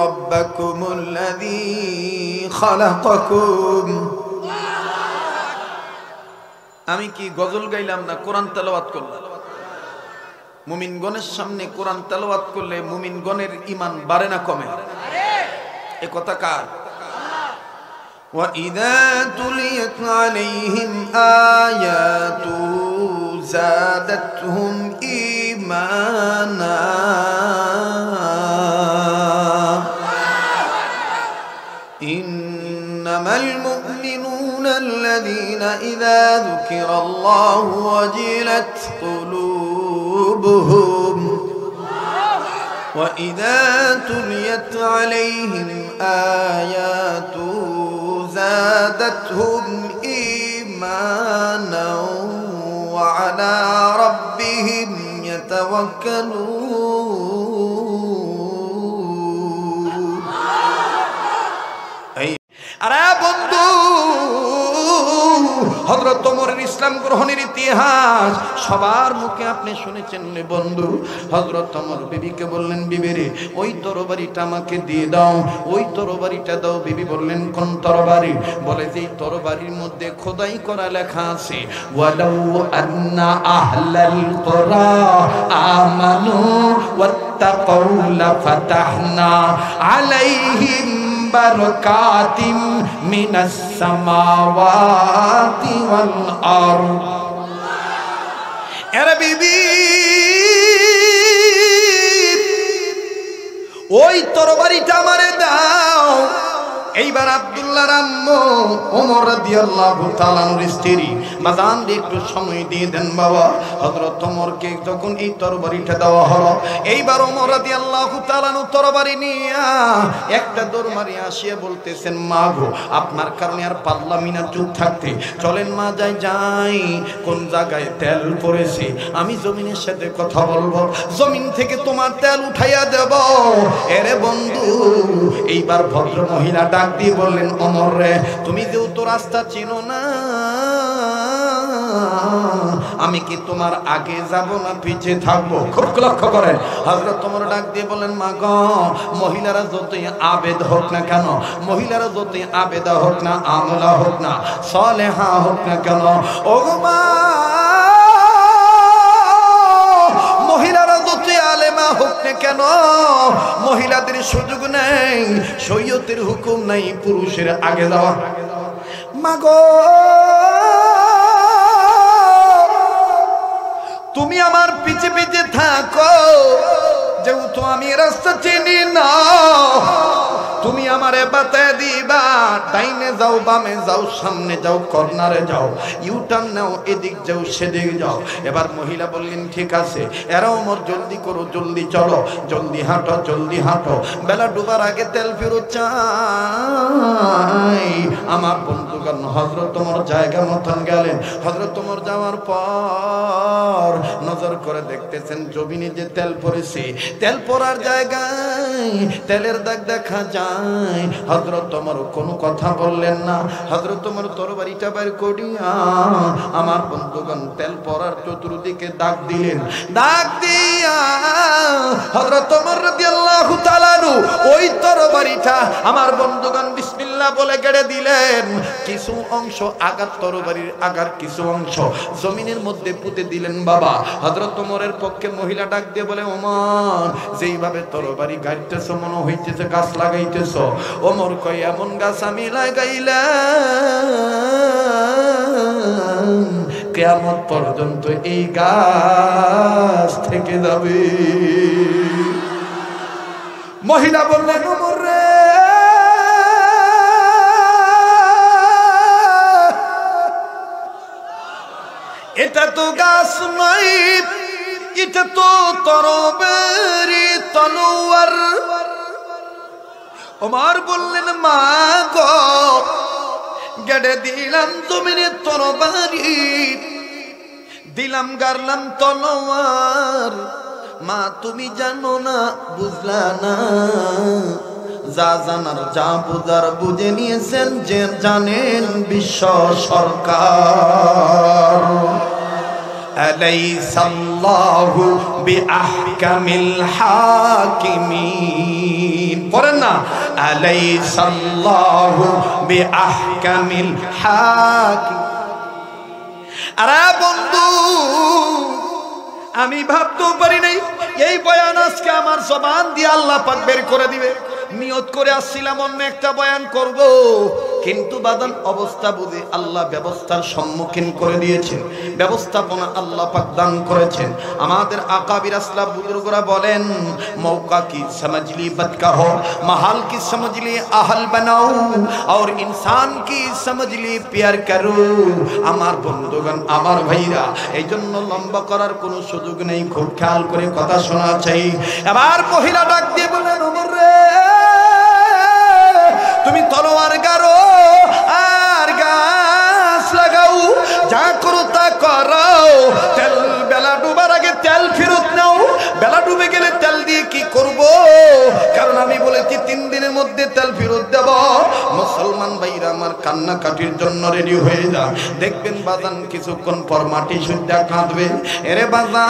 রাব্বাকুমুল্লাযী খালাকাকুম। আমি কি গজল গাইলাম না কোরআন তেলাওয়াত করলাম? মুমিনগণের সামনে কোরআন তেলাওয়াত করলে মুমিনগণের ঈমান বাড়ে না কমে? এ কথা কার? وَإِذَا تُلِيَتْ عَلَيْهِمْ آيَاتُهُ زَادَتْهُمْ إِيمَانًا إِنَّمَا الْمُؤْمِنُونَ الَّذِينَ إِذَا ذُكِرَ اللَّهُ وَجِلَتْ قُلُوبُهُمْ وَإِذَا تُلِيَتْ عَلَيْهِمْ آيَاتُهُ زادتهم إيمانا وعلى ربهم يتوكلون. আরে বন্ধু, হযরত ওমরের ইসলাম গ্রহণের ইতিহাস সবার মুখে আপনি শুনেছেন বন্ধু। হযরত ওমর বিবিকে বললেন, বিবি রে ওই তরবারিটা আমাকে দিয়ে দাও, ওই তরবারিটা দাও। বিবি বললেন, কোন তরবারি? বলে যে তরবারির মধ্যে খোদাই করা লেখা আছে, ওয়ালাউ আন্না আহলাল কুরা আমানু ওয়াত্তাকাউ লাফাতাহনা আলাইহিম বারাকাতিম মিনাস সামাওয়াতি ওয়াল আরদ। আরে বিবি, ওই তরবারিটা আমারে দাও। এইবার আব্দুল্লাহর আম্মু ওমর রাদিয়াল্লাহু তাআলা আনহুর স্ত্রী মাদান একটু সময় দিয়ে দেন বাবা। হযরত ওমরকে যখন এই তরবারিটা দেওয়া হলো, এইবার ওমর রাদিয়াল্লাহু তাআলা আনহু তরবারি নিয়ে একটা দৌড় মারিয়ে আসিয়া বলতেছেন, মা গো আপনার কারণে আর পারলাম না চুপ থাকতে, চলেন মা যাই যাই। কোন জায়গায় তেল পড়েছে আমি জমিনের সাথে কথা বলবো, জমিন থেকে তোমার তেল উঠাইয়া দেব। এরে বন্ধু, এইবার ভদ্র মহিলা ডাক দিয়ে বললেন, ওমর রে তুমি যেহেতু রাস্তা চিনো না, আমি কি তোমার আগে যাব না পিছে থাকবো? খুব লক্ষ্য করেন। হযরত ওমর ডাক দিয়ে বলেন, মা গো মহিলারা যতই আবেদ হোক না কেন, মহিলারা যতই আবেদা হোক না, আমলা হোক না, সালেহা হোক না কেন, ও মা মহিলারা যতই আলেমা হোক না কেন, মহিলাদের সুযোগ নেই, শরীয়তের হুকুম নাই পুরুষের আগে যাওয়া। মাগো তুমি আমার পিছে পিছে থাকো, যেহেতু আমি রাস্তা চিনি না, তুমি আমারে বাতায় দিবা, ডাইনে যাও বামে যাও সামনে যাও কর্নারে যাও, ইউটার্ন নাও, এদিক যাও সেদিক যাও। এবার মহিলা বললেন, ঠিক আছে। এরা ওমর জলদি করো, জলদি চলো, জলদি হাঁটো, জলদি হাঁটো, বেলা ডুবার আগে তেল ফেরত চাই। আমার বন্ধুগণ, হযরত ওমর জায়গা মতন গেলেন। হযরত ওমর যাওয়ার পর নজর করে দেখতেছেন জমিনে যে তেল পড়েছে, তেল পড়ার জায়গায় তেলের দাগ দেখা যায়। হযরত ওমর কোনো কথা বললেন না। হযরত ওমর তরবারিটা বের করিয়া আমার বন্ধুগণ তেল পড়ার চতুর্দিকে দাগ দিলেন। দাগ দিয়া হযরত ওমর রাদিয়াল্লাহু তাআলা আনহু ওই তরবারিটা আমার বন্ধুগণ বিসমিল্লাহ বলে গেড়ে দিলেন। কিছু অংশ আগার তরবারির আগার কিছু অংশ জমিনের মধ্যে পুঁতে দিলেন বাবা। হযরত ওমরের পক্ষে মহিলা ডাক দিয়ে বলে, ওমর যেইভাবে তরবারি গাইতেছ মনে হইতেছে গাছ লাগাইতেছ। ওমর কয়, এমন গাছ আমি লাগাইলাম কিয়ামত পর্যন্ত এই গাছ থেকে যাবে। মহিলা বললেন, ওমর রে এটা তো গাছ নয়, এটা তো তরবারি তলোয়ার। ওমর বললেন, মা গো গেড়ে দিলাম জমিনে তরবারি, দিলাম গারলাম তলোয়ার। মা তুমি জানো না, বুঝলা না, যা জানার যা বুঝার বুঝে নিয়েছেন, যে জানেন বিশ্ব সরকার। আলাইসাল্লাহু বিআহকামিল হাকিমিন। পড়েন না, আলাইসাল্লাহু বিআহকামিল হাকিমিন। আরে বন্ধু, আমি ভাবতেও পারি নাই এই বয়ান আজকে আমার জবান দিয়ে আল্লাহ পাক বের করে দিবে। নিয়ত করে আসছিলাম অন্য একটা বয়ান করব, কিন্তু বাদান অবস্থা বুঝে আল্লাহ ব্যবস্থার সম্মুখীন করে দিয়েছেন, ব্যবস্থাপনা আল্লাহ পাক দান করেছেন। আমাদের আকাবির আসলাফ বুজুর্গরা বলেন, মৌকা কি সমঝলি বদকা হো, মাহাল কি সমঝলি আহল বানাও, और इंसान की समझली प्यार करो। আমার বন্ধুগণ, আমার ভাইরা, এই জন্য লম্বা করার কোনো সুযোগ নেই, খুব খেয়াল করে কথা শোনা চাই। এবার মহিলা ডাক দিয়ে বলেন, ওমর রে, তুমি তলোয়ার গাড়ো আর গাছ লাগাও, যা করো তা করো, তেল বেলা ডুবার আগে তেল ফেরত নাও। বেলা ডুবে গেলে তেল দিয়ে কি করব? কারণ আমি বলেছি 3 দিনের মধ্যে তেল ফেরত দেব। মুসলমান ভাইরা আমার, কান্নাকাটির জন্য রেডি হয়ে যা। দেখবেন বাজান কিছুক্ষণ পর মাটি সুদ্ধা কাঁদবে। এরে বাজান,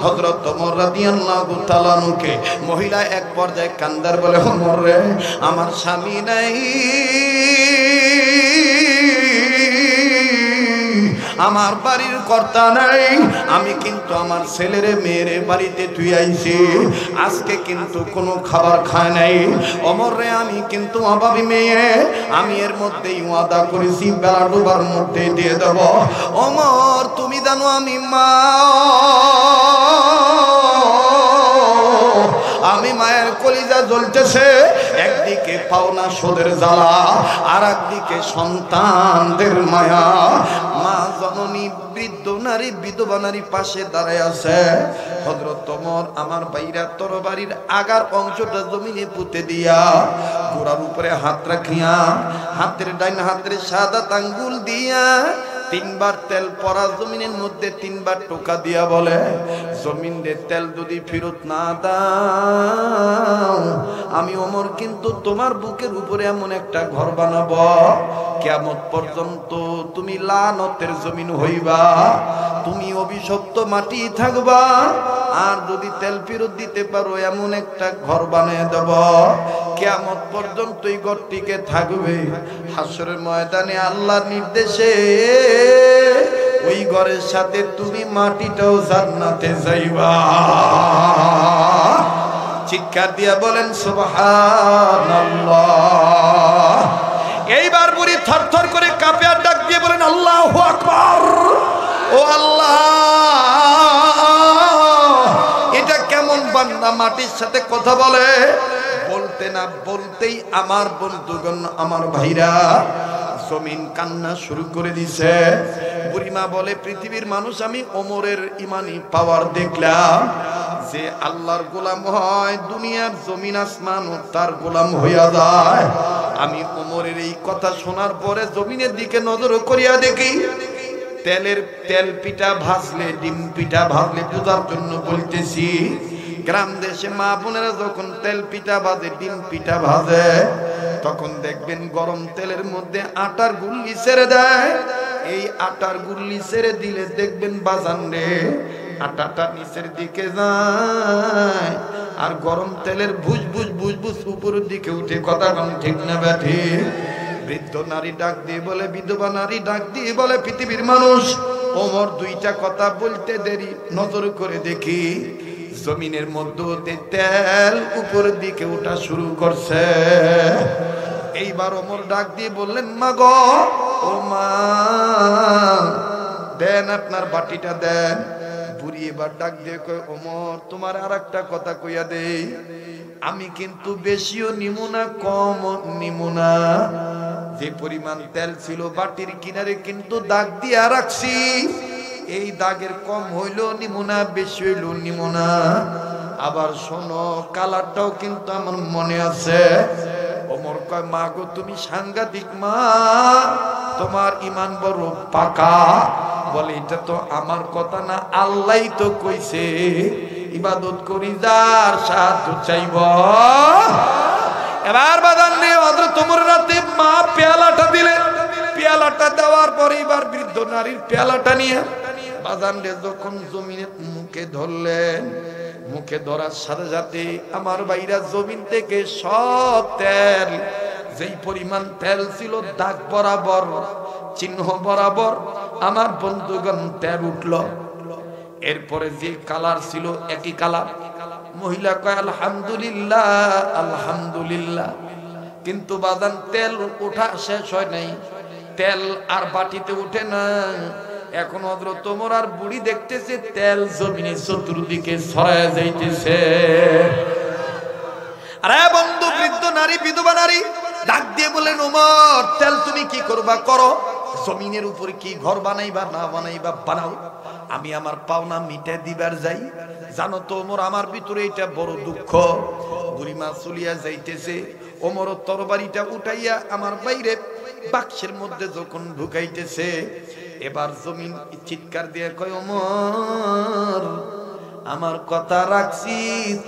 হযরত ওমর রাদিয়াল্লাহু তাআলা আনহুকে মহিলা এক পর্যায়ে কান্দার বলে, ওমর রে, আমার স্বামী নাই, আমার বাড়ির কর্তা নাই, আমি কিন্তু আমার ছেলেরে মেয়েরে বাড়িতে তুই আইছি, আজকে কিন্তু কোনো খাবার খায় নাই। ওমর রে, আমি কিন্তু অভাবী মেয়ে, আমি এর মধ্যেই ওয়াদা করেছি বেলা ডুবার মধ্যে দিয়ে দেব। ওমর, তুমি জানো আমি মা, আমি মায়ের কলিজা জ্বলতেছে, একদিকে পাওনা সুদের জ্বালা, আর একদিকে সন্তানদের মায়া। মা জননী বৃদ্ধ নারী, বিধবা নারী পাশে দাঁড়ায় আছে। হযরত ওমর আমার বাইরা তরবারির আগার অংশটা জমিনে পুঁতে দিয়া গোড়ার উপরে হাত রাখিয়া, হাতের ডাইন হাতের সাদা আঙ্গুল দিয়া 3 বার তেল পড়া জমিনের মধ্যে 3 বার টোকা দিয়া বলে, জমিন রে, তেল যদি ফেরত না দাও, আমি ওমর কিন্তু তোমার বুকের উপরে এমন একটা ঘর বানাবো, কিয়ামত পর্যন্ত তুমি লানতের জমিন হইবা, তুমি অভিশপ্ত মাটি থাকবা। আর যদি তেল ফেরত দিতে পারো, এমন একটা ঘর বানিয়ে দেব, কিয়ামত পর্যন্ত এই ঘরটিকে থাকবে। হাসরের ময়দানে আল্লাহর নির্দেশে ওই ঘরের সাথে তুমি মাটিটাও জান্নাতে যাইবা। চিৎকার দিয়া বলেন সুবহানাল্লাহ। এইবার বুড়ি থরথর করে কাঁপে আর ডাক দিয়ে বলেন, আল্লাহু আকবার। ও আল্লাহ, এটা কেমন বান্দা মাটির সাথে কথা বলে? বলতে না বলতেই আমার বন্ধুগণ, আমার ভাইরা, জমিন কান্না শুরু করে দিছে। বুড়িমা বলে, পৃথিবীর মানুষ, আমি ওমরের ইমানি পাওয়ার দেখলাম, যে আল্লাহর গোলাম হয়, দুনিয়ার জমিন আসমান তার গোলাম হইয়া যায়। আমি ওমরের এই কথা শোনার পরে জমিনের দিকে নজর করিয়া দেখি, তেল পিঠা ভাজলে, ডিম পিঠা ভাজলে পূজার জন্য বলতেছি। গ্রাম দেশে মা বোনেরা যখন তেল পিঠা ভাজে, ডিম পিঠা ভাজে, তখন দেখবেন গরম তেলের মধ্যে আটার গুল্লি ছেড়ে দেয়। এই আটার গুল্লি ছেড়ে দিলে দেখবেন বাজান রে, আটাটা নিচের দিকে যায়, আর গরম তেলের ভুজ ভুজ ভুজ ভুজ উপরের দিকে উঠে। কথা কম ঠিক না ব্যাঠি? বৃদ্ধ নারী ডাক দিয়ে বলে, বিধবা নারী ডাক দিয়ে বলে, পৃথিবীর মানুষ, ওমর 2টা কথা বলতে দেরি, নজর করে দেখি জমিনের মধ্যে তেল উপরের দিকে ওঠা শুরু করছে। এইবার ওমর ডাক দিয়ে বললেন, মা গো, ও মা, দেন আপনার বাটিটা দেন। বুড়ি এবার ডাক দিয়ে কয়, ওমর, তোমার আর একটা কথা কইয়া দেই, আমি কিন্তু বেশিও নিমু না, কম নিমু না। যে পরিমাণ তেল ছিল বাটির কিনারে কিন্তু দাগ দিয়ে রাখছি, এই দাগের কম হইলো নিমু না, বেশি হইলো নিমু না। আবার শোনো, কালারটাও কিন্তু আমার মনে আছে। ওমর কয়, মা গো, তুমি সাংঘাতিক মা, তোমার ইমান বড় পাকা। বলে, এটা তো আমার কথা না, আল্লাহই তো কইছে, ইবাদত করি যার সাহায্য চাইব। এবার বাদান দিয়ে হযরত ওমর রাতে মা পেয়ালাটা দিলেন, পেয়ালাটা দেওয়ার পরে এবার বৃদ্ধ নারীর পেয়ালাটা নিয়ে বাজান রে যখন জমিনে মুখে ধরলেন, মুখে ধরার সাথে সাথে আমার ভাইরা জমিন থেকে সব তেল, যেই পরিমাণ তেল ছিল দাগ বরাবর, চিহ্ন বরাবর আমার বন্ধুগণ তেল উঠল। এরপরে যে কালার ছিল একই কালার। মহিলা কয় আলহামদুলিল্লাহ আলহামদুলিল্লাহ। কিন্তু বাদান তেল ওঠা শেষ হয় নাই, তেল আর বাটিতে উঠে না। এখন হযরত ওমর আর বুড়ি দেখতেছে তেল জমিনে চতুর্দিকে ছড়ায় যাইতেছে। আরে বন্ধু, বৃদ্ধ নারী, বিধবা নারী ডাক দিয়ে বলেন, ওমর তেল তুমি কি করবা করো, জমিনের উপরে কি ঘর বানাইবা না বানাইবা বানাও, আমি আমার পাওনা মিটে দিবার যাই। জানো তো ওমর, আমার ভিতরে এটা বড় দুঃখ। বুড়িমা চলিয়া যাইতেছে, ওমর তরবারিটা উঠাইয়া আমার বাইরে বাক্সের মধ্যে যখন ঢুকাইতেছে, এবার জমিন চিৎকার দিয়ে কয়, ওমর আমার কথা রাখছি,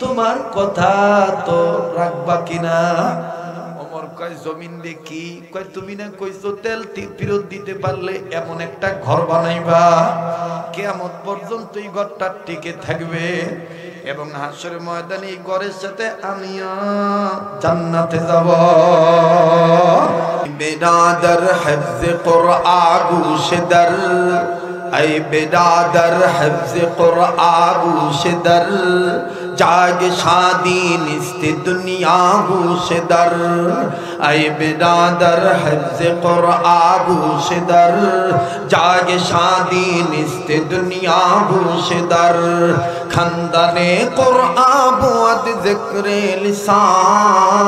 তোমার কথা তো রাখবা কিনা? ওমর কয়, জমিন দেখি। কয়, তুমি না কইছো তেল ফেরত দিতে পারলে এমন একটা ঘর বানাইবা কিয়ামত পর্যন্ত এই ঘরটা টিকে থাকবে, এবং হাসরের ময়দানে এই ঘরের সাথে আমিও জান্নাতে যাব। বিরাদর হিফজ কুরআন গুশদর, ऐ बिरादर हिफ्ज़ कुरआन गुशदर, जाग शादी निस्त दुनिया गुशदर। ऐ बिरादर हिफ्ज़ कुरआन गुशदर, जाग शादी निस्त दुनिया गुशदर। खंदने कुरआन बुअद ज़िक्र लिसान,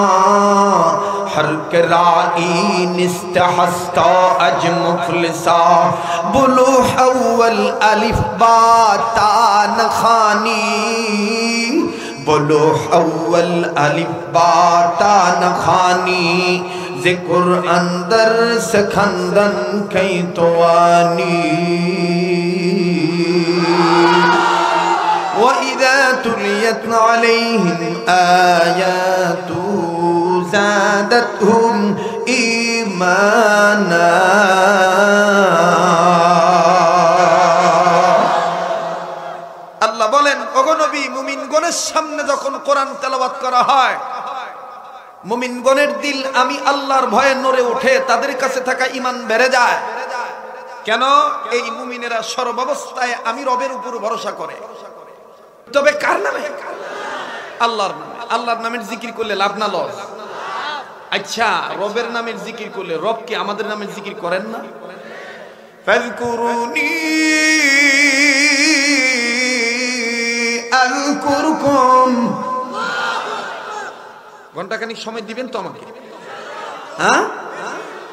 हर कराई निस्त हस्ता अज मुफलिसा। बुलूह अव्वल अलिफ बा ता नखानी, बुलूह अव्वल अलिफ बा ता नखानी। ज़िक्र अंदर सखंदन कई तवानी। वइज़ा तुलियत अलैहिम आयातु ज़ादतहुम ईमाना। আল্লাহ বলেন, ওগো নবী, মুমিনগণের সামনে যখন কোরআন তেলাওয়াত করা হয়, মুমিনগণের দিল আমি আল্লাহর ভয়ে নড়ে ওঠে, তাদের কাছে থাকা ঈমান বেড়ে যায়। কেন? এই মুমিনেরা সর্বাবস্থায় আমি রবের উপর ভরসা করে। তবে কার নামে? আল্লাহর নামে। আল্লাহর নামের জিকির করলে লাভ না লস? আচ্ছা, রবের নামের জিকির করলে রব কি আমাদের নামের জিকির করেন না? ফাযকুরুনি আযকুরকুম। ঘন্টাখানিক সময় দিবেন তো আমাকে, হ্যাঁ?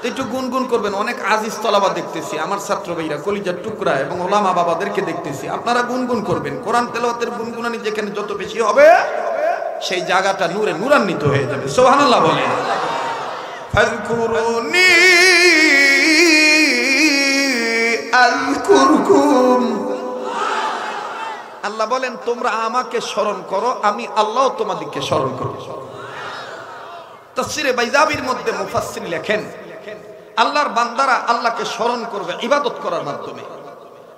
একটু গুনগুন করবেন। অনেক আজিজ তলাবা দেখতেছি, আমার ছাত্র ভাইরা, কলিজার টুকরা এবং ওলামা বাবাদেরকে দেখতেছি, আপনারা গুনগুন করবেন। কোরআন তেলাওয়াতের গুনগুনানি যেখানে যত বেশি হবে, সেই জায়গাটা নূরে নূরান্বিত হয়ে যাবে। সুবহানাল্লাহ বলেন। ফাযকুরুনি আযকুরকুম। আল্লাহ বলেন, তোমরা আমাকে স্মরণ করো, আমি আল্লাহ তোমাদেরকে স্মরণ করব। তাফসীরে বাইজাবির মধ্যে মুফাসসির লেখেন, আল্লাহর বান্দারা আল্লাহকে স্মরণ করবে ইবাদত করার মাধ্যমে,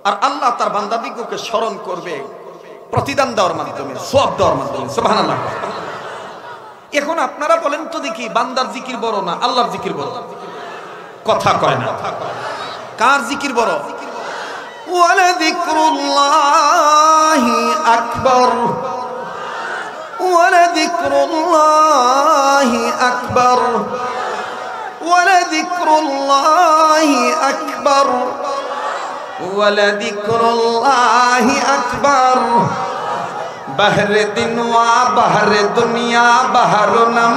আর আল্লাহ তার বান্দাদিগকে স্মরণ করবে প্রতিদান দেওয়ার মাধ্যমে, সওয়াব দেওয়ার মাধ্যমে। সুবহানাল্লাহ। এখন আপনারা বলেন তো দেখি, বান্দার জিকির বড় না আল্লাহর জিকির বড়? কথা কয় না। কার জিকির বড়? ওয়ালা যিকরুল্লাহি আকবার, ওয়ালা যিকরুল্লাহি আকবার, ওয়ালা যিকরুল্লাহি আকবার, ওয়ালা যিকরুল্লাহি আকবার। बहर दिन वा बहर दुनिया बहरुनम,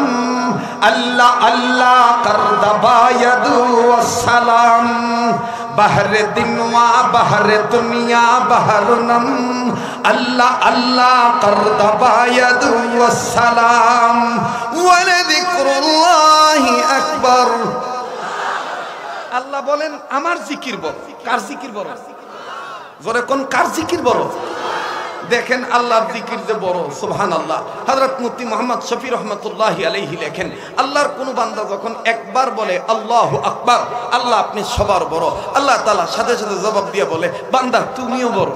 अल्लाह अल्लाह कर दबायदु वस्सलाम। बहर दिन वा बहर दुनिया बहरुनम, अल्लाह अल्लाह कर दबायदु वस्सलाम। वलजिक्रुल्लाहि আকবার। আল্লাহ বলেন, আমার জিকির বড়। কার জিকির বড়? জোরে কোন, কার জিকির বড়? দেখেন আল্লাহর জিকির যে বড়, সুবহানাল্লাহ। হযরত মুফতি মুহাম্মদ শফি রহমাতুল্লাহি আলাইহি লেখেন, আল্লাহর কোন বান্দা যখন একবার বলে আল্লাহু আকবার, আল্লাহ আপনি সবার বড়, আল্লাহ তাআলা সাথে সাথে জবাব দিয়ে বলে বান্দা তুমিও বড়।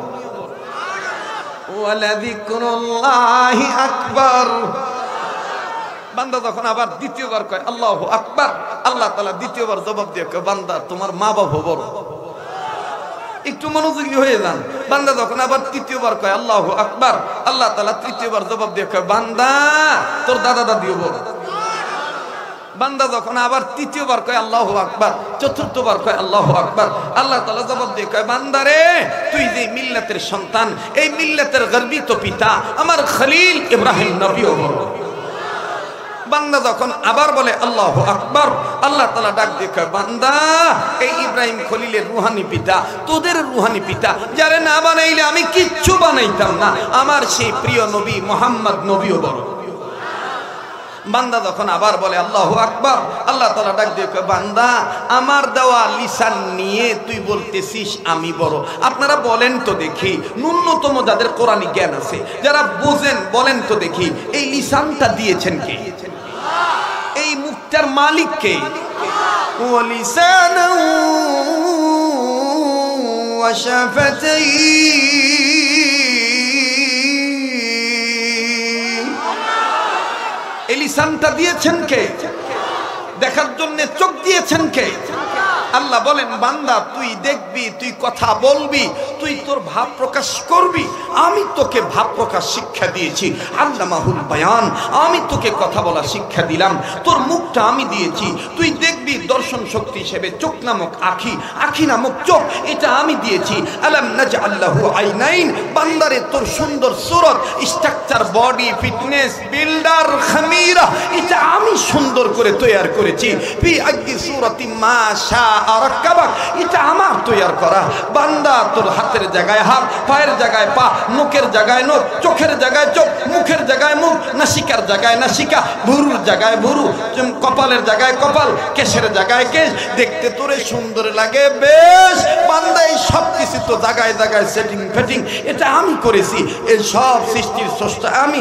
ওয়ালা যিকরুল্লাহি আকবার। বান্দা যখন আবার দ্বিতীয়বার কয় আল্লাহু আকবার, আল্লাহ তাআলা দ্বিতীয়বার জবাব দিয়ে কয় বান্দা তোমার মা বাবা বড়। একটু মনোযোগী হয়ে যান। বান্দা যখন আবার তৃতীয়বার কয় আল্লাহু আকবার, আল্লাহ তাআলা তৃতীয়বার জবাব দিয়ে কয় বান্দা তোর দাদা দাদিও বড়। বান্দা যখন আবার তৃতীয়বার কয় আল্লাহু আকবার, চতুর্থবার কয় আল্লাহু আকবার, আল্লাহ তাআলা জবাব দিয়ে কয় বান্দা রে তুই যে মিল্লাতের সন্তান, এই মিল্লাতের গর্বিত পিতা আমার খলিল ইব্রাহিম নবীও বড়। বান্দা যখন আবার বলে আল্লাহু আকবার, আল্লাহ তাআলা ডাক দিয়ে কয় বান্দা এই ইব্রাহিম খলিলের রুহানি পিতা, তোদের রুহানি পিতা যারে না বানাইলে আমি কিচ্ছু বানাইতাম না, আমার সেই প্রিয় নবী মুহাম্মদ নবীও বড়। বান্দা যখন আবার বলে আল্লাহু আকবার, আল্লাহ তাআলা ডাক দিয়ে কয় বান্দা আমার দেওয়া লিসান নিয়ে তুই বলতেছিস আমি বড়। আপনারা বলেন তো দেখি, ন্যূনতম যাদের কোরআনি জ্ঞান আছে, যারা বুঝেন বলেন তো দেখি, এই লিসানটা দিয়েছেন কে? এই মুখটার মালিক কে? ওয়ালিসানু ওয়া শাফাতাইন, এই লিসানটা দিয়েছেন কে? দেখার জন্য চোখ দিয়েছেন কে? আল্লাহ বলেন বান্দা তুই দেখবি, তুই কথা বলবি, তুই তোর ভাব প্রকাশ করবি, আমি তোকে ভাব প্রকাশ শিক্ষা দিয়েছি। আল্লামাহুল বায়ান, আমি তোকে কথা বলা শিক্ষা দিলাম, তোর মুখটা আমি দিয়েছি, তুই দেখবি দর্শন শক্তি হিসেবে চোখ নামক আখি, আখি নামক চোখ এটা আমি দিয়েছি। আলাম নাজআল লাহু আইনাইন, বান্দারে তোর সুন্দর সুরত, স্ট্রাকচার, বডি, ফিটনেস, বিল্ডার, খামিরা এটা আমি সুন্দর করে তৈরি করেছি। ফি আইয়ি সূরাতি মা শা আরাকাবাক, এটা আমার তৈরি করা। বান্দা তোর হাতের জায়গায় হাত, পায়ের জায়গায় পা, নখের জায়গায় নখ, চোখের জায়গায় চোখ, মুখের জায়গায় মুখ, নাসিকার জায়গায় নাসিকা, ভুরুর জায়গায় ভুরু, কপালের জায়গায় কপাল, কেশের জায়গায় কেশ, দেখতে তোরে সুন্দর লাগে বেশ। বান্দা এই সব কিছু তো জায়গায় জায়গায় সেটিং ফেটিং এটা আমি করেছি। এই সব সৃষ্টির স্রষ্টা আমি।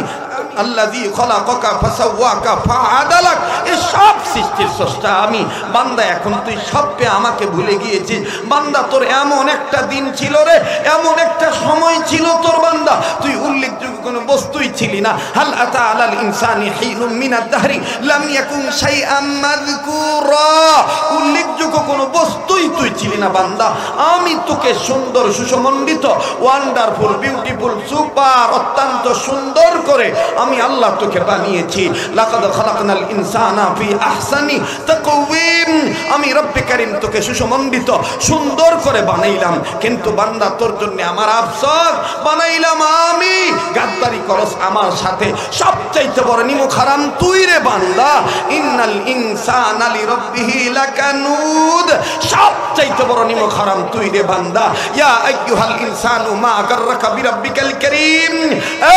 আল্লাযী খলাকাকা ফাসাওয়াকা ফাআদালাক, এই সব সৃষ্টির স্রষ্টা আমি। বান্দা এখন তুই সব পেয়ে আমাকে ভুলে গিয়েছিস। বান্দা তোর এমন একটা দিন ছিল রে, এমন একটা সময় ছিল তোর বান্দা তুই উল্লেখযোগ্য কোনো বস্তুই ছিলি না। হাল আতা আলাল ইনসানি হিনুম মিনাদ দাহরি লাম ইয়াকুন শাইআম মাযকুরা, উল্লেখযোগ্য কোনো বস্তুই তুই ছিলি না বান্দা। আমি তোকে সুন্দর, সুসমণ্ডিত, ওয়ান্ডারফুল, বিউটিফুল, সুপার, অত্যন্ত সুন্দর করে আমি আল্লাহ তোকে বানিয়েছি। লাকাদ খালাকনাল ইনসানা ফি আহসানি তাকওয়িম, আমি রব্বে কারীম তোকে সুসমণ্ডিত সুন্দর করে বানাইলাম। কিন্তু বান্দা তোর জন্য আমার আফসোস, বানাইলাম আমি, গাদ্দারি করস আমার সাথে। সবচাইতে বড় নিমুখ হারাম তুই রে বান্দা। ইন্নাল ইনসানা লিরাব্বিহি লাকানুদ, সবচাইতে বড় নিমুখ হারাম তুই রে বান্দা। ইয়া আইয়ুহাল ইনসানু মা গাররাকা বিরাব্বিকাল কারীম,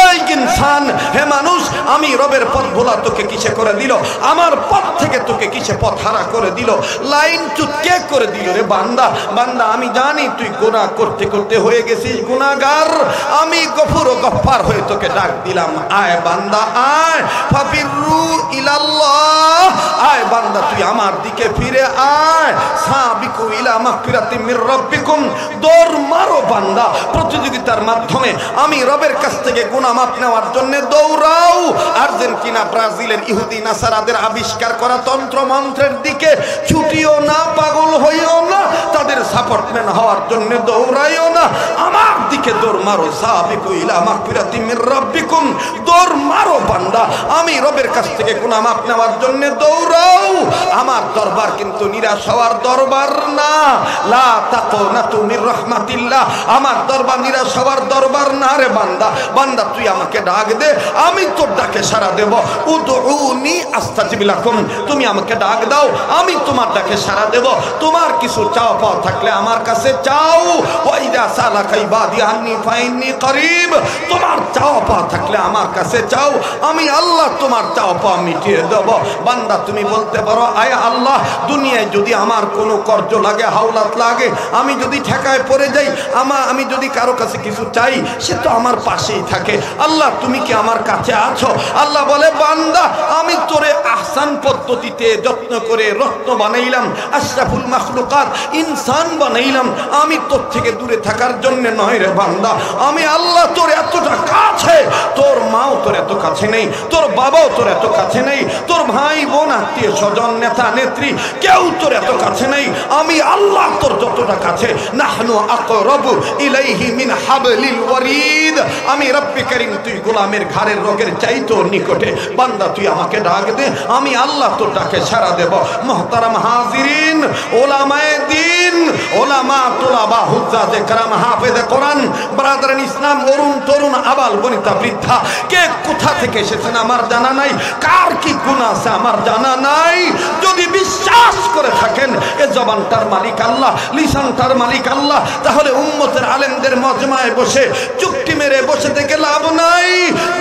এই ইনসান, হে মানুষ, আমি রবের পথ ভোলা তোকে কিসে করে দিল? আমার পথ থেকে তোকে কিসে পথ হারা করে দিল? লাইন চুত কে করে দিল রে বান্দা? বান্দা আমি জানি তুই গুনাহ করতে করতে হয়ে গেছিস গুনাহগার, আমি গফুর ও গফফার হয়ে তোকে ডাক দিলাম, আয় বান্দা আয়, ফাফিরু ইলাল্লাহ, আয় বান্দা তুই আমার দিকে ফিরে আয়। সাবিকু ইলা মাগফিরাতিম মির রাব্বিকুম, দৌড় মারো বান্দা, প্রতিযোগিতার মাধ্যমে আমি রবের কাছ থেকে গুনাহ মাফ নেওয়ার জন্য দৌড়াও। আর্জেন্টিনা, ব্রাজিলের ইহুদি নাসারাদের আবিষ্কার করা তন্ত্র মন্ত্রের দিকে ছুটিও না, পাগল হইও না, তাদের সাপোর্টম্যান হওয়ার জন্য দৌড়াইও না, আমার দিকে দৌড় মারো। সাবিকু ইলা মাগফিরাতিম মির রাব্বিকুম, দৌড় মারো বান্দা, আমি রবের কাছ থেকে গুনাহ মাফ নেওয়ার জন্য দৌড়াও। আমার দরবার কিন্তু নিরাশ হওয়ার দরবার না। লা তাকুনাতু মির রাহমাতিল্লাহ, আমার দরবার নিরাশ হওয়ার দরবার না রে বান্দা। বান্দা তুই আমাকে ডাক দে, আমি তোর ডাকে সাড়া দেব। উদউনি আস্তাজিব লাকুম, তুমি আমাকে ডাক দাও, আমি তোমার ডাকে সাড়া দেব। তোমার কিছু চাওয়া পাওয়া থাকলে আমার কাছে চাও। ওয়া ওয়াইদা সালাকা ইবাদি আন্নী ফাইন্নী করিব। তোমার চাওয়া পাওয়া থাকলে আমার কাছে চাও, আমি আল্লাহ তোমার চাওয়া পাওয়া মিটিয়ে দেব। বান্দা তুমি বলতে পারো, আয় আল্লাহ, দুনিয়ায় যদি আমার কোনো কর্জ লাগে, হাওলাত লাগে, আমি যদি ঠেকায় পড়ে যাই, আমি যদি কারো কাছে কিছু চাই, সে তো আমার পাশেই থাকে। আল্লাহ তুমি কি আমার কাছে আছো? আল্লাহ বলে, বান্দা আমি তোরে আহসান পদ্ধতিতে যত্ন করে রত্ন বানাইলাম, আশরাফুল মাখলুকাত ইনসান বানাইলাম। আমি তোর থেকে দূরে থাকার জন্য নয় রে বান্দা, আমি আল্লাহ তোর এতটা কাছে। তোর মাও তোর এত কাছে নেই, তোর বাবাও তোর এত কাছে নেই, তোর ভাই বোন আত্মীয় স্বজন নেতা নেত্রী কেউ তোর এত কাছে নেই। আমি আল্লাহ তোর যতটা কাছে, নাহনু আকরাবু ইলাইহি মিন হাবলিল ওয়ারিদ। আমি রব্বে করিম, তুই গোলামের ঘাড়ের রোগের চাইতো নিকটে। বান্দা তুই আমাকে ডাক দে, আমি আল্লাহ তোর ডাকে সাড়া দেব। মুহতারাম হাজিরিন, ওলামায়ে দ্বীন, ওলামা তুলাবা হুজ্জাতে کرام হাফেজে কোরআন, ব্রাদারান ইসলাম, অরুণ তরুণ আবাল বনিতা বৃদ্ধা, কে কোথা থেকে এসেছেন আমার জানা নাই, কার কি গুনাহ আছে আমার জানা নাই। যদি বিশ্বাস করে থাকেন এ জবানটার মালিক আল্লাহ, লিসানটার মালিক আল্লাহ, তাহলে উম্মতের আলেমদের মজমায় বসে চুক্তি মেরে বসে থেকে লাভ নাই।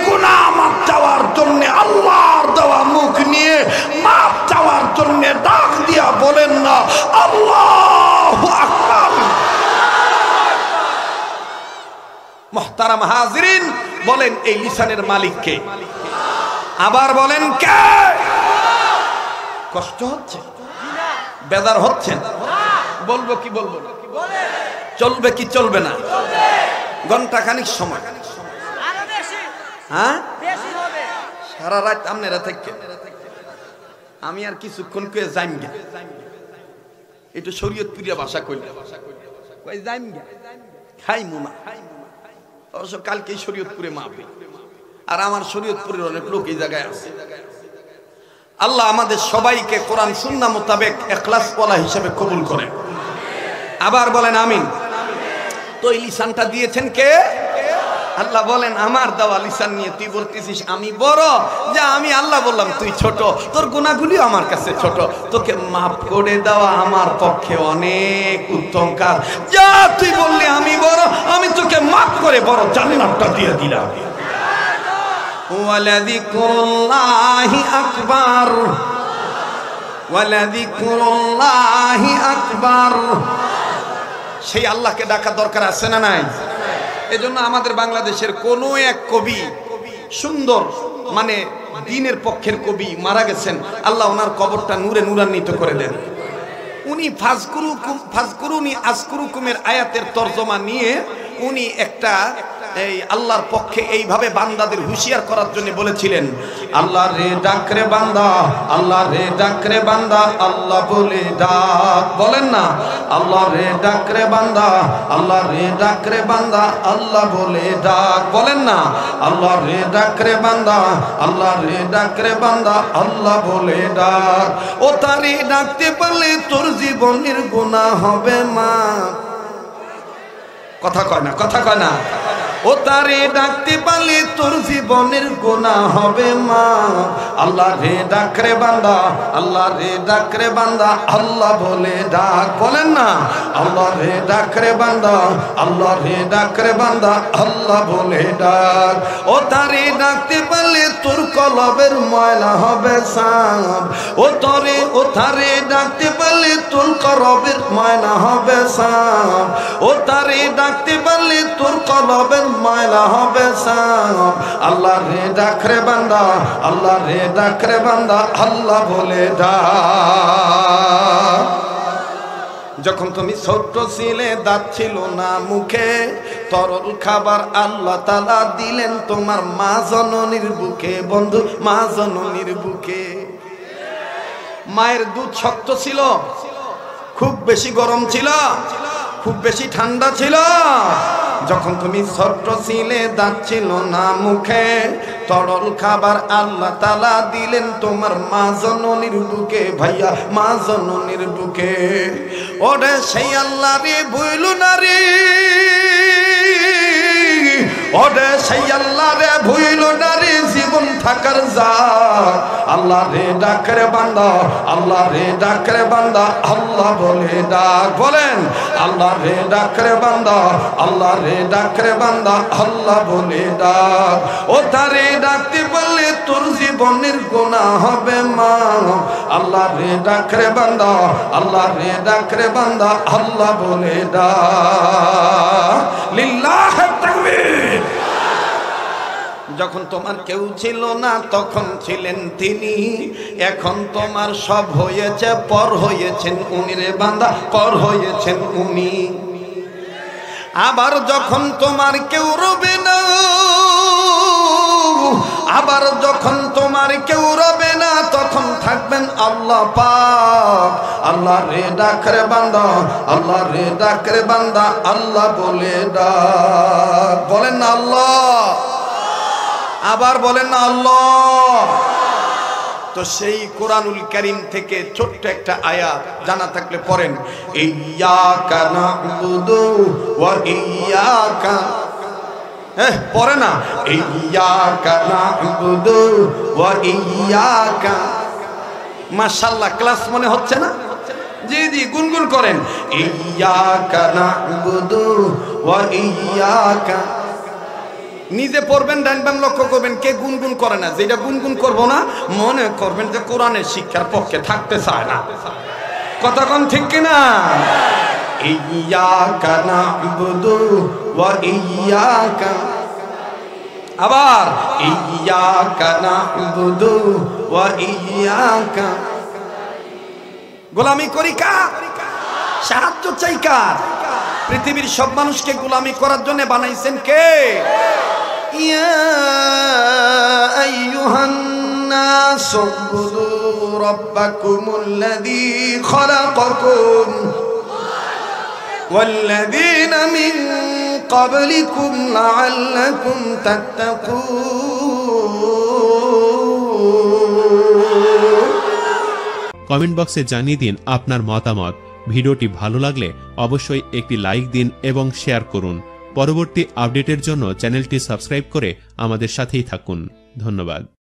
গুনাহ মাফ চাওয়ার জন্য আল্লাহর দেওয়া মুখ নিয়ে মাফ চাওয়ার জন্য ডাক দিয়া বলেন না আল্লাহু আকবার। মুহতারাম হাজিরিন, বলেন এই লিসানের মালিক কে? আবার বলেন কে? কষ্ট হচ্ছে? বেদার হচ্ছেন? বলবো কি বলবো না? চলবে কি চলবে না? ঘন্টা খানিক সময়, হ্যাঁ সারা রাত আপনারা থেকে আমি আর কিছুক্ষণ কে যাইম গা, একটু শরীয়তপুরিয়া ভাষা কইলে যাইম গা, খাই মুনা। অবশ্য কালকে শরীয়তপুরে মাহফিল, আর আমার শরীয়তপুরের অনেক লোক এই জায়গায় আছে। আল্লাহ আমাদের সবাইকে কোরআন সুন্নাহ মোতাবেক ইখলাস ওয়ালা হিসেবে কবুল করেন। আবার বলেন আমিন। তো এই লিসানটা দিয়েছেন কে? আল্লাহ বলেন, আমার দেওয়া লিসান নিয়ে তুই বলতেছিস আমি বড়, যে আমি আল্লাহ বললাম তুই ছোট, তোর গুনাহগুলিও আমার কাছে ছোট, তোকে মাফ করে দেওয়া আমার পক্ষে অনেক উত্তম কাজ। যা তুই বললি আমি বড়, আমি তোকে মাফ করে বড় জান্নাতটা দিয়ে দিলাম। ওয়ালাযিকরুল্লাহি আকবার, ওয়ালাযিকরুল্লাহি আকবার। সেই আল্লাহকে ডাকা দরকার আছে না নাই? এজন্য আমাদের বাংলাদেশের কোন এক কবি, সুন্দর মানে দ্বীনের পক্ষের কবি মারা গেছেন, আল্লাহ ওনার কবরটা নূরে নূরান্বিত করে দেন। উনি ফাজকুরুনি আযকুরুকুমের আয়াতের তরজমা নিয়ে উনি একটা এই আল্লাহর পক্ষে এইভাবে বান্দাদের হুঁশিয়ার করার জন্য বলেছিলেন, আল্লাহ রে ডাক রে বান্দা, আল্লাহ রে ডাক রে বান্দা, আল্লাহ বলে ডাক। বলেন না, আল্লাহ রে ডাক রে বান্দা, আল্লাহ রে ডাক রে বান্দা, আল্লাহ বলে ডাক। বলেন না, আল্লাহ রে ডাক রে বান্দা, আল্লাহ রে ডাক রে বান্দা, আল্লাহ বলে ডাক। ও তারে ডাকতে পারলে তোর জীবনের গুনাহ হবে মাফ। কথা কয় না, কথা কয় না। ও তারে ডাকতে পারলে তোর জীবনের গুনাহ হবে মাফ। আল্লাহ রে ডাক রে বান্দা, আল্লাহ রে ডাক রে বান্দা, আল্লাহ বলে ডাক। বলেন না, আল্লাহ রে ডাক রে বান্দা, আল্লাহ রে ডাক রে বান্দা, আল্লাহ বলে ডাক। ও তারে ডাকতে পারলে তোর কলবের ময়লা হবে সাফ। ও তারে ডাকতে পারলে তোর কলবের ময়লা হবে সাফ। ও তারে ডাকতে পারলে তোর কলবের ময়লা হবে সাফ। আল্লাহ রে ডাক রে বান্দা, আল্লাহ রে ডাক রে বান্দা, আল্লাহ বলে ডাক। যখন তুমি ছোট্ট ছিলে, দাঁত ছিল না মুখে, তরল খাবার আল্লাহ তাআলা দিলেন তোমার মা জননীর বুকে। বন্ধু, মা জননীর বুকে মায়ের দুধ শক্ত ছিল, খুব বেশি গরম ছিল, খুব বেশি ঠান্ডা ছিল। যখন তুমি ছোট্ট ছিলে, দাঁত ছিল না মুখে, তরল খাবার আল্লাহ তাআলা দিলেন তোমার মা জননীর বুকে। ভাইয়া, মা জননীর বুকে। ওরে সেই আল্লাহ রে ভুইল না রে, ওরে সেই আল্লাহ রে ভুইল না রে, জীবন ডাকার জাত, আল্লাহ রে ডাক রে বান্দা, আল্লাহ রে ডাক রে বান্দা, আল্লাহ বলে ডাক, বলেন আল্লাহ রে ডাক রে বান্দা, আল্লাহ রে ডাক রে বান্দা, আল্লাহ বলে ডাক। ও তারে ডাকতে বললে তোর জীবনের গুনাহ হবে মাফ, আল্লাহ রে ডাক রে বান্দা, আল্লাহ রে ডাক রে বান্দা, আল্লাহ বলে ডাক। লিল্লাহ তাকবীর। যখন তোমার কেউ ছিল না তখন ছিলেন তিনি, এখন তোমার সব হয়েছে, পর হয়েছেন উনি রে বান্দা, পর হয়েছেন উনি। আবার যখন তোমার কেউ রবে না, আবার যখন তোমার কেউ রবে না তখন থাকবেন আল্লাহ পাক। আল্লাহ রে ডাক রে বান্দা, আল্লাহ রে ডাক রে বান্দা, আল্লাহ বলে ডাক। বলেন না আল্লাহ, আবার বলেন না আল্লাহ। তো সেই কোরআনুল কারীম থেকে ছোট্ট একটা আয়াত জানা থাকলে পড়েন, ইয়াকা না'বুদু ওয়া ইয়াকা, পড়ে না, ইয়াকা না'বুদু ওয়া ইয়াকা। মাশাআল্লাহ, ক্লাস মনে হচ্ছে না? জি জি, গুনগুন করেন, ইয়াকা না'বুদু ওয়া ইয়াকা। নিজে পড়বেন, ডান বাম লক্ষ্য করবেন কে গুনগুন করে না। যেটা গুনগুন করব না মনে করবেন যে কোরআনের শিক্ষার পক্ষে থাকতে চায় না। কতক্ষণ ঠিক কিনা? ইয়াকা না'বুদু ওয়া ইয়াকা, আবার ইয়াকা না'বুদু ওয়া ইয়াকা। গোলামি করি কার? সাহায্য চাই কার? পৃথিবীর সব মানুষকে গোলামি করার জন্য বানাইছেন কে? ইয়া আইয়ুহান নাস উবুদু রাব্বাকুমুল্লাযী খালাকাকুম ওয়াল্লাযীনা মিন ক্বাবলিকুম লাআল্লাকুম তাত্তাকুন। কমেন্ট বক্সে জানিয়ে দিন আপনার মতামত। ভিডিওটি ভালো লাগলে অবশ্যই একটি লাইক দিন এবং শেয়ার করুন। পরবর্তী আপডেটের জন্য চ্যানেলটি সাবস্ক্রাইব করে আমাদের সাথেই থাকুন। ধন্যবাদ।